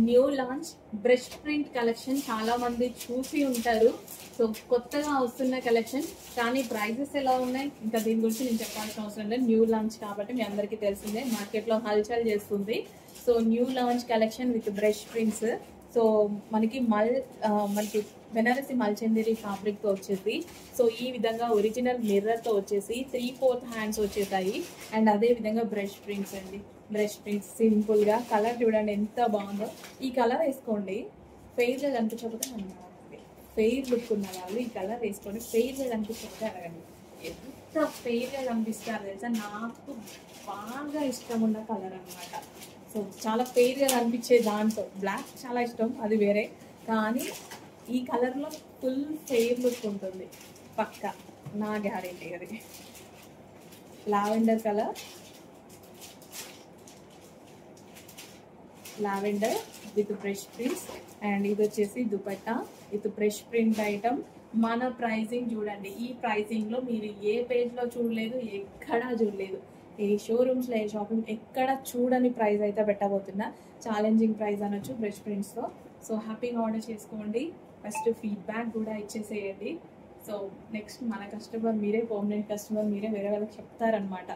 New launch brush print collection చాలా మంది చూసి ఉంటారు. సో కొత్తగా వస్తున్న కలెక్షన్, కానీ ప్రైజెస్ ఎలా ఉన్నాయి ఇంకా దీని గురించి నేను చెప్పాల్సిన అవసరం లేదు. న్యూ లాంచ్ కాబట్టి మీ అందరికీ తెలిసిందే, మార్కెట్లో హల్చల్ చేస్తుంది. So new launch collection with brush prints. So మనకి మనకి బెనారసి మల్చందేరి ఫ్యాబ్రిక్ తో వచ్చేసి, సో ఈ విధంగా ఒరిజినల్ మిర్రర్ తో వచ్చేసి 3/4 హ్యాండ్స్ వచ్చేసాయి. అండ్ అదే విధంగా బ్రష్ ప్రింట్స్ అండి. బ్రష్ ప్రింట్స్ సింపుల్ గా, కలర్ చూడండి ఎంత బాగుందో. ఈ కలర్ వేసుకోండి, ఫెయిర్ గా కనిపించకపోతే నన్ను అడగండి. ఫెయిర్ లుక్ ఉన్న వాళ్ళు ఈ కలర్ వేసుకోండి, ఫెయిర్ గా కనిపించకపోతే అడగండి. ఎంత ఫెయిర్ గా కనిపిస్తారు తెలుసా, నాకు బాగా ఇష్టం ఉన్న కలర్ అనమాట. సో చాలా ఫెయిర్ గా కనిపించే దాంతో బ్లాక్ చాలా ఇష్టం, అది వేరే. కానీ ఈ కలర్ లో ఫుల్ ఫెయిర్ లుక్ ఉంటుంది పక్క, నా గ్యారెంటీ. అది lavender colour, lavender with brush prints. And ఇది వచ్చేసి dupatta with brush print item. మన ప్రైజింగ్ చూడండి, ఈ ప్రైజింగ్ లో మీరు ఏ పేజ్ లో చూడలేదు, ఎక్కడా చూడలేదు. ఏ షోరూమ్స్ లో, ఏ షాపింగ్ ఎక్కడ చూడని ప్రైస్ అయితే పెట్టబోతున్నా. ఛాలెంజింగ్ ప్రైస్ అనొచ్చు బ్రష్ ప్రింట్స్ తో. సో హ్యాపీగా ఆర్డర్ చేసుకోండి, ఫస్ట్ ఫీడ్బ్యాక్ కూడా ఇచ్చేసేయండి. సో నెక్స్ట్ మన కస్టమర్ మీరే, పర్మనెంట్ కస్టమర్ మీరే, వేరే వాళ్ళకి చెప్తారనమాట.